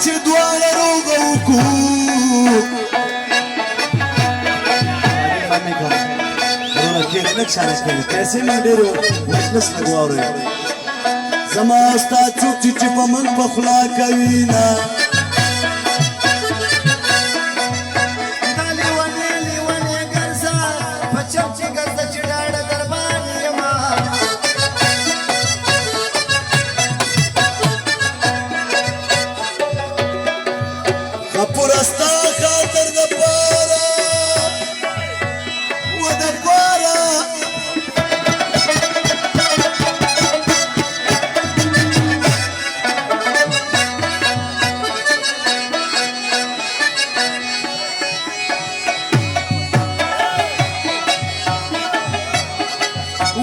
چې دواړه روغه وکړو کېک نه ښکاره کوي پیسې مې ډېر مجلس لږ واورئ زما ستا څوک چې په من په خوله کوي نه پورستا خاطر د پاره و د پاره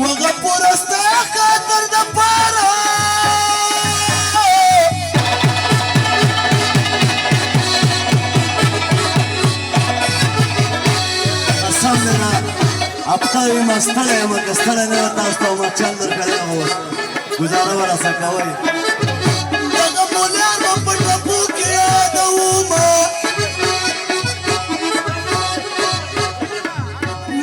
وغه پورستا خاطر د پاره ابطال ما ستړی یم که ستړی نه یم تاسو ته ما چل درکړی یم اوس ګزاره به راسه کوئ دغه مولیان به په ټپو کې یادومه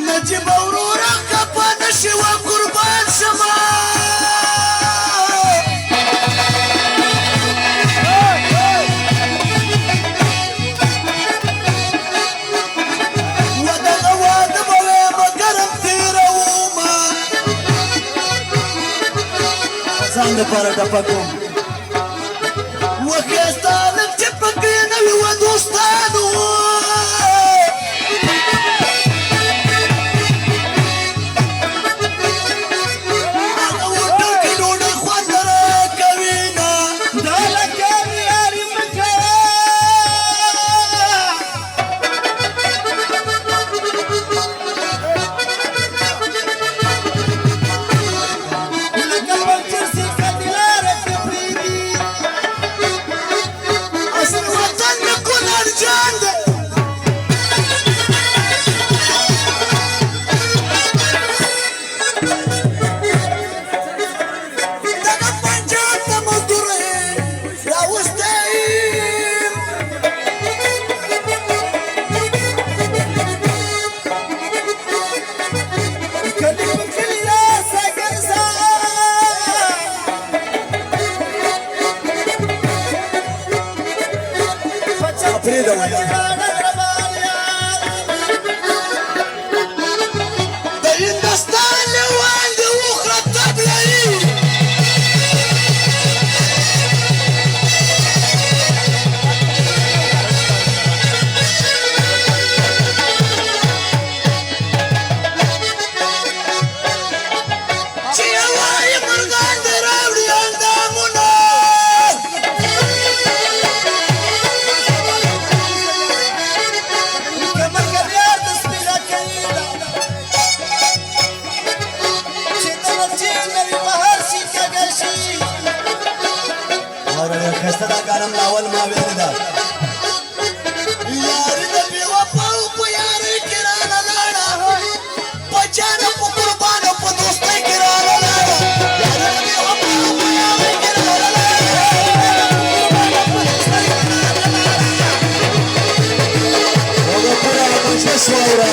نجیبه وروره که په نشي وه قربان شمه ځان دپاره ټپه کوم وښایسته هلک چې پکې نه وي و دوستانو هغه هوټل کې ډوډۍ خوند راکوي نه دا لکه معیاري مه کوه ښایسته دا ګانم لاول ما ویلې ده یاري د بېوفاو په یارۍ کې رانه لاړه په جانه په قربانه په دوستۍ کې رانه لاړه یاري د بېوفاو په یارۍ کې رانه لاړه په دوستۍ کې رانه لاړه هغه پوره مجلس واوره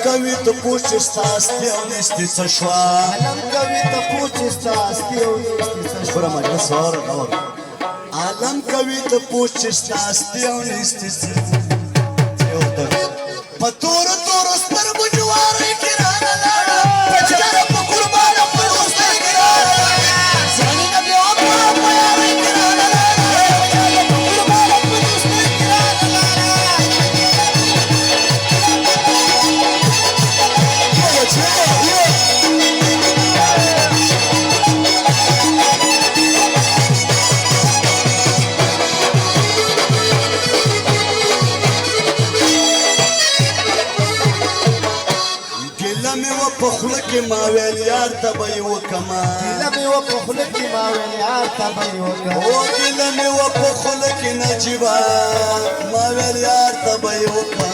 کوي ته پوښ ستاسې او نشتې څه شوه عالم کوي ته پوښ ستاسې او نشتې څه شوه پوره مجلس واوره ډول عالم کوي ته پوښ ستاسې او نشتې څه په تورو تورو سترګو جوارۍ کې رانه لاړه په جاره په قربانه په دوستۍ کې رانه لاړه ځاني د بېوفا په یارۍ کې رانه لاړه په جاره په قربانه په دوستۍ کې رانه لاړه کې ماویل یار ته به یې وکمه ګیله مې وه په خوله کې ما ویل یار ته به یې وکړه او ګیله مې وه په خوله کې نجیبه ماویل یار ته به یې وکړه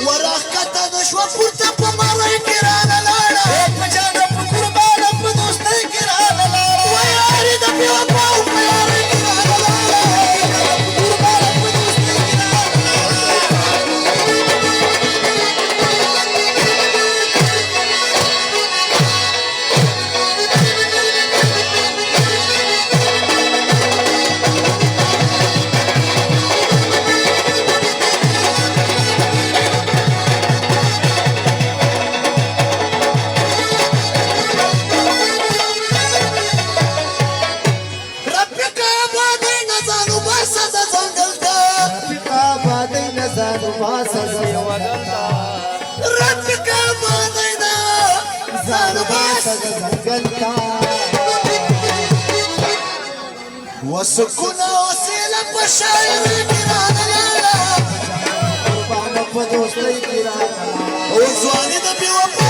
وراښکته نه شوه پورته په مرۍ کې رانه لاړه په جانه په قربانه په دوستۍ کې رانه لاړه و یارې د بې وفاو په یارۍ کې رانه لاړه قربانه په دوستۍ کې رانه رفیقه بادۍ نه ځان وباسه د ځنګل ته رفیقه بادۍ نه ځان وباسه ځنګل ته رفیقه بادۍ نه ځان وباسه ځنګل ته وسکونه وسیله په شاعرۍ کې رانه لاړه قربانه په دوستۍ کې رانه لاړه او ځواني د بې وفا